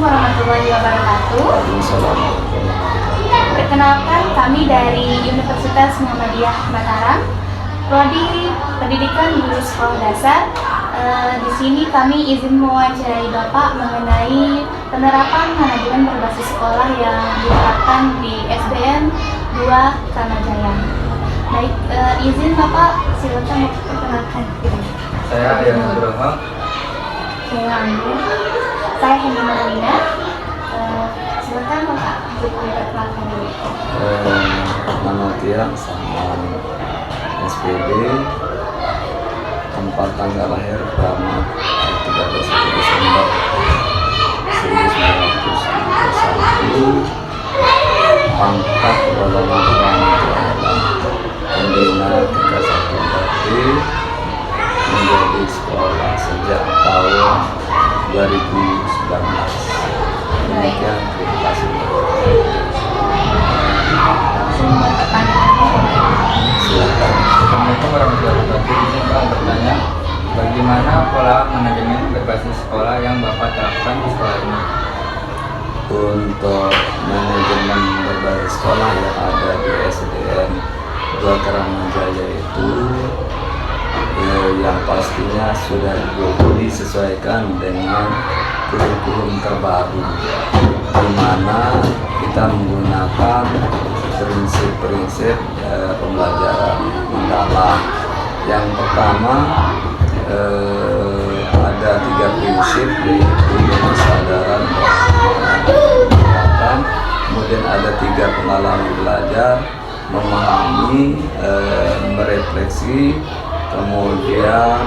warahmatullahi wabarakatuh. Perkenalkan, kami dari Universitas Muhammadiyah Mataram, Prodi Pendidikan Guru Sekolah Dasar. Di sini kami izin mewawancarai Bapak mengenai penerapan manajemen berbasis sekolah yang diterapkan di SDN 2 Kramajaya. Baik, izin Bapak, silakan perkenalkan diri. Saya Arya Nugroho. Saya Andri. Saya Hendy Marlina. Silakan Bapak untuk perkenalkan diri. Nama Tia sama SPB, tempat tanggal lahir Kramat 13 Desember 1971, pangkat golongan pembina 31 menjadi sekolah sejak tahun 2019. Demikian, terima kasih. Assalamualaikum warahmatullahi wabarakatuh. Izin Pak bertanya, bagaimana pola manajemen berbasis sekolah yang Bapak terapkan di sekolah ini? Untuk manajemen berbasis sekolah yang ada di SDN 2 Kramajaya itu yang pastinya sudah disesuaikan dengan kurikulum terbaru, di mana kita menggunakan prinsip-prinsip pembelajaran mendalam. Yang pertama ada 3 prinsip, yaitu kesadaran, kemudian ada 3 pengalaman belajar, memahami, merefleksi, kemudian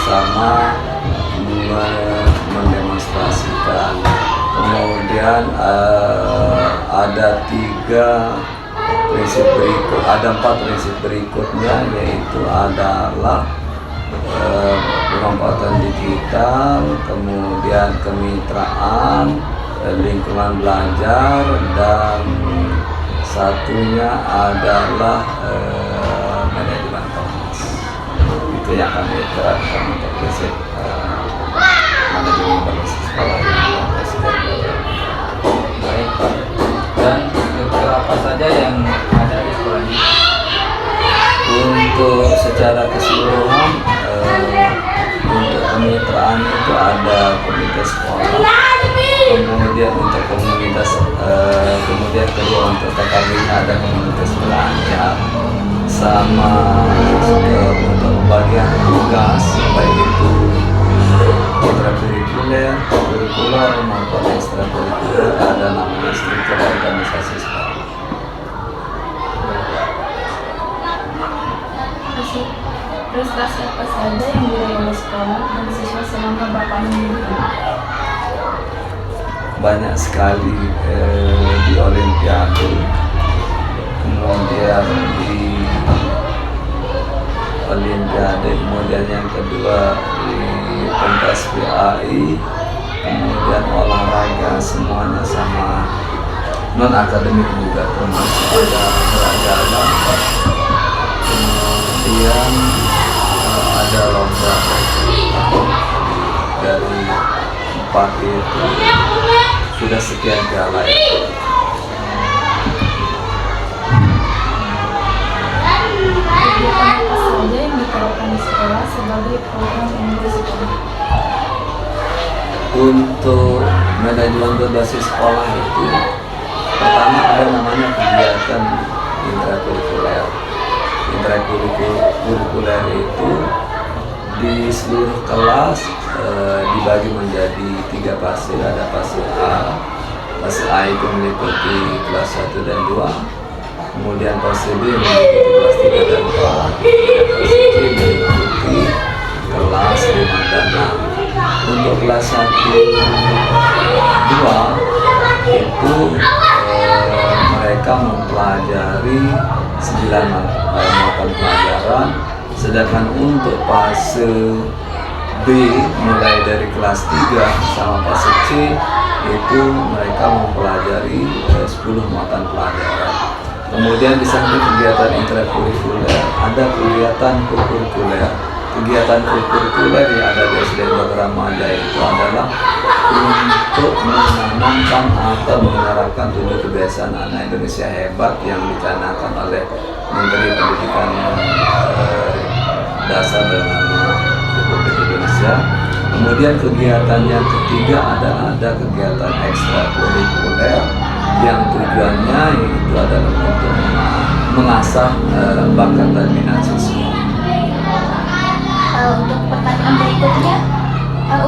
sama mendemonstrasikan. Kemudian ada 4 prinsip berikutnya, yaitu adalah penempatan digital, kemudian kemitraan, lingkungan belajar, dan satunya adalah manajemen kelas. Itu yang kami terapkan untuk prinsip manajemen berbasis sekolah. Baik Pak. Dan struktur apa saja yang ada di sekolah ini? Untuk secara keseluruhan, untuk kemitraan itu ada komite sekolah, kemudian untuk komunitas, kemudian kedua untuk TKB-nya ada komunitas belajar, sama untuk pembagian tugas, baik itu intrakurikuler, kurikuler maupun ekstrakurikuler, ada namanya struktur organisasi sekolah. Prestasi apa saja yang diraih oleh sekolah dan siswa selama Bapak mendidik? Banyak sekali, di Olimpiade, kemudian di Olimpiade, kemudian yang kedua di pentas PAI, kemudian olahraga, semuanya sama. Non akademik juga termasuk ada olahraga, kemudian ada lomba dari 4 itu sudah sekian piala. Kegiatan apa saja yang diterapkan di sekolah sebagai program unggulan sekolah? Untuk manajemen berbasis sekolah itu, pertama ada namanya kegiatan intrakurikuler. Intrakurikuler itu di seluruh kelas dibagi menjadi 3 fase. Ada fase A. Fase A itu meliputi kelas 1 dan 2. Kemudian fase B meliputi kelas 3 dan 4. Fase C meliputi kelas 5 dan 6. Untuk kelas 1 2 itu mereka mempelajari 9 mata pelajaran, sedangkan untuk fase B mulai dari kelas 3 sama fase C itu mereka mempelajari 10 mata pelajaran. Kemudian di samping kegiatan intrakurikuler ada kegiatan kurikuler. kegiatan kurikuler yang ada di SDN Bapa Ramaja itu adalah untuk menanamkan atau menerapkan 7 kebiasaan anak Indonesia hebat yang dicanangkan oleh Menteri Pendidikan Dasar dan Menengah Republik Indonesia. Kemudian kegiatan yang ketiga adalah ada kegiatan ekstrakurikuler yang tujuannya itu adalah untuk mengasah bakat dan minat siswa. Untuk pertanyaan berikutnya,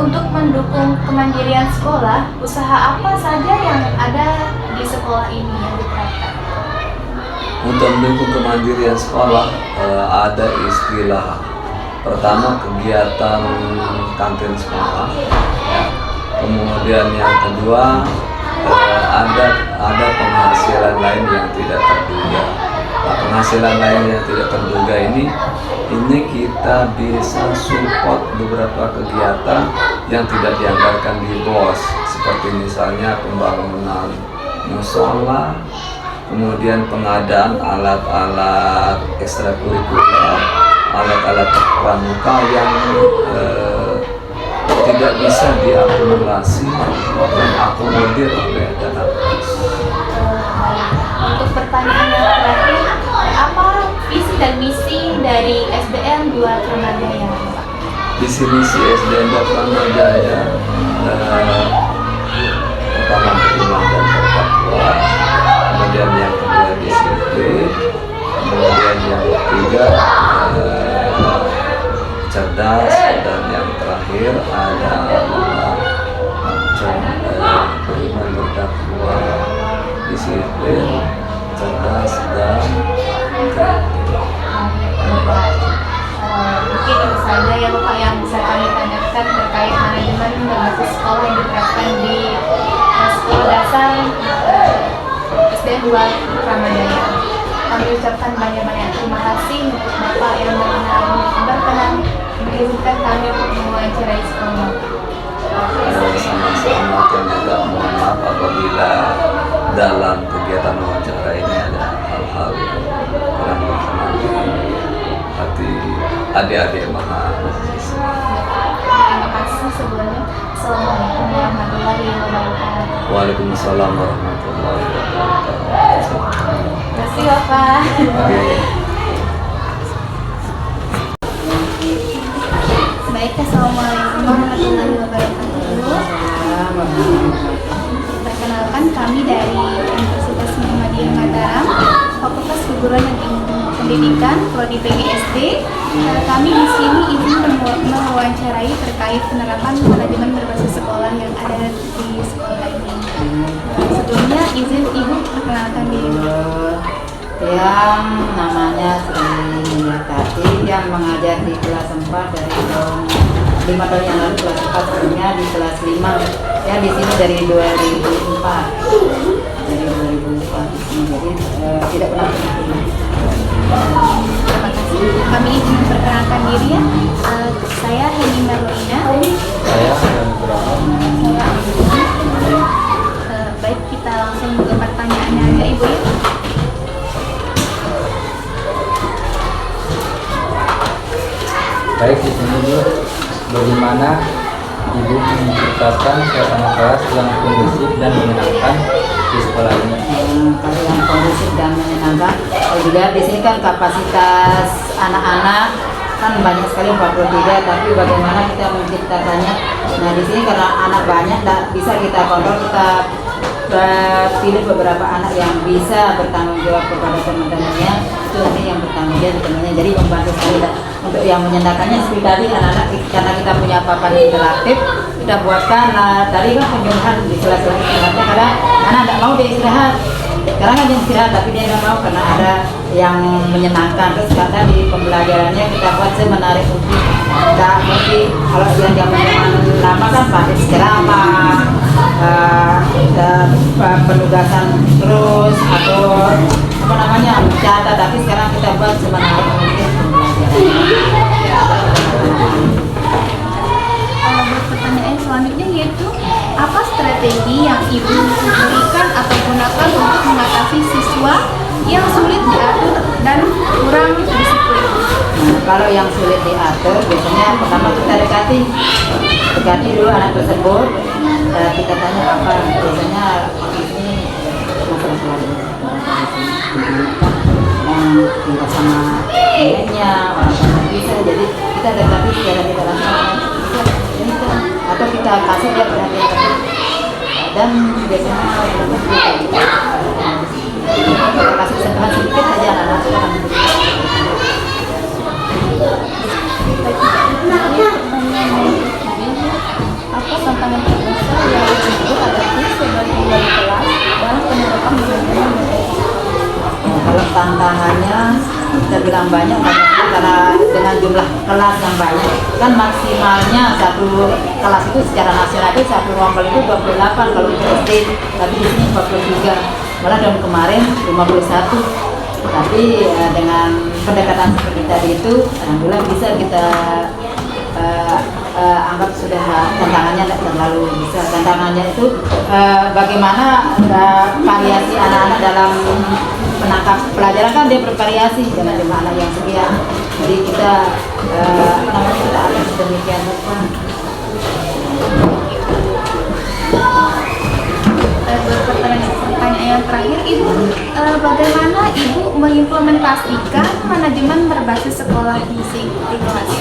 untuk mendukung kemandirian sekolah, usaha apa saja yang ada di sekolah ini yang diterapkan? Untuk mendukung kemandirian sekolah ada istilah pertama kegiatan kantin sekolah, ya. Kemudian yang kedua ada penghasilan lain yang tidak terduga. Nah, penghasilan lain yang tidak terduga ini kita bisa support beberapa kegiatan yang tidak dianggarkan di BOS, seperti misalnya pembangunan musola, kemudian pengadaan alat-alat ekstrakurikuler, alat-alat pramuka yang tidak bisa diakumulasi dan akomodir oleh dana BOS. Untuk pertanyaan yang terakhir, apa visi dan misi dari SDN 2 Kramajaya? Visi misi SDN 2 Kramajaya pertama beriman dan bertakwa, kemudian yang kedua disiplin, kemudian yang ketiga cerdas, dan yang terakhir adalah beriman bertakwa, disiplin, cerdas, dan Mungkin itu saja ya Bapak yang bisa kami tanyakan terkait manajemen berbasis sekolah yang diterapkan di sekolah dasar SDN 2 Kramajaya. Kami ucapkan banyak-banyak terima kasih untuk Bapak yang berkenan mengizinkan kami untuk mewawancarai sekolah. sama-sama, dan juga mohon maaf apabila dalam kegiatan wawancara ini ada hal-hal yang kurang berkenan di hati adik-adik mahasiswa. Terima kasih sebelumnya. Assalamualaikum warahmatullahi wabarakatuh. Waalaikumsalam warahmatullahi wabarakatuh. Terima kasih Bapak. Baik, assalamualaikum warahmatullahi wabarakatuh. Perkenalkan, kami dari Universitas Muhammadiyah Mataram, Fakultas Keguruan dan Ilmu Pendidikan, Prodi PGSD. Kami di sini izin mewawancarai terkait penerapan manajemen berbasis sekolah yang ada di sekolah ini. Sebelumnya izin Ibu perkenalkan diri. Yang namanya Sri Yatati, yang mengajar di kelas 4 dari tahun 5 tahun yang lalu, kelas 4 sebelumnya di kelas 5 ya, di sini dari 2004 di sini, jadi tidak pernah berhenti. Terima kasih. Kami izin memperkenalkan diri ya. Saya Heni Marlina. Saya Nugroho. Saya Anggi. Baik, kita langsung ke pertanyaannya aja Ibu ya. Baik, di sini dulu, bagaimana Ibu menciptakan suasana kelas yang kondusif dan menyenangkan di sekolah ini? Kalau yang kondusif dan menyenangkan, kalau dilihat di sini kan kapasitas anak-anak kan banyak sekali 43, tapi bagaimana kita menciptakannya? Nah, di sini karena anak banyak, tak bisa kita kontrol, kita pilih beberapa anak yang bisa bertanggung jawab kepada teman-temannya, itu nanti yang bertanggung jawab temannya, jadi membantu sekali. Untuk yang menyenangkannya seperti tadi anak-anak, karena kita punya papan interaktif, kita buatkan. Nah, tadi kan penyuluhan di sela-sela istirahatnya, kadang anak tidak mau dia istirahat, sekarang kan dia istirahat tapi dia tidak mau karena ada yang menyenangkan. Terus kadang di pembelajarannya kita buat semenarik mungkin, tidak mungkin kalau yang zaman lama kan pakai ceramah, penugasan terus atau apa namanya mencatat, tapi sekarang kita buat semenarik mungkin Pertanyaan selanjutnya yaitu, apa strategi yang Ibu berikan atau gunakan untuk mengatasi siswa yang sulit diatur dan kurang disiplin? Kalau yang sulit diatur, biasanya pertama kita dekati dulu anak tersebut. Kita tanya apa, biasanya ini masalah keluarga, tinggal sama neneknya, orang tua bisa. Jadi kita dekati secara tidak langsung, atau kita kasih dia perhatian lebih. Dan biasanya kita kasih sentuhan sedikit aja anak-anak sekarang. Apa tantangan terbesar yang ibu hadapi sebagai wali kelas dalam penerapan manajemen BPI? Kalau tantangannya terbilang banyak karena dengan jumlah kelas yang banyak, kan maksimalnya satu kelas itu secara nasional itu satu ruang kelas itu 28 kalau untuk SD, tapi di sini 43, malah tahun kemarin 51. Tapi dengan pendekatan seperti tadi itu, alhamdulillah bisa kita anggap sudah tantangannya tidak terlalu bisa. Tantangannya itu bagaimana variasi anak-anak dalam menangkap pelajaran, kan dia bervariasi dengan jumlah anak yang sekian. Jadi kita kita akan sedemikian rupa. Pertanyaan yang terakhir, Ibu, bagaimana Ibu mengimplementasikan manajemen berbasis sekolah di kelas?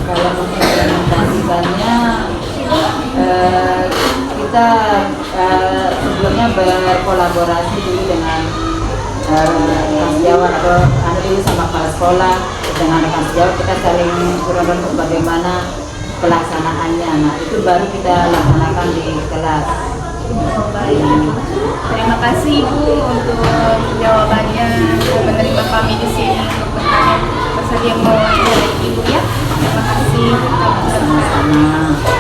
Kalau mengimplementasikannya, kita sebelumnya berkolaborasi dulu dengan rekan sejawat atau dulu sama kepala sekolah. Dengan rekan sejawat kita saling turun bagaimana pelaksanaannya. Nah itu baru kita laksanakan di kelas. Baik, terima kasih Ibu untuk jawabannya, menerima kami di sini untuk bertanya bersedia mewawancarai Ibu ya. Terima kasih. Sama.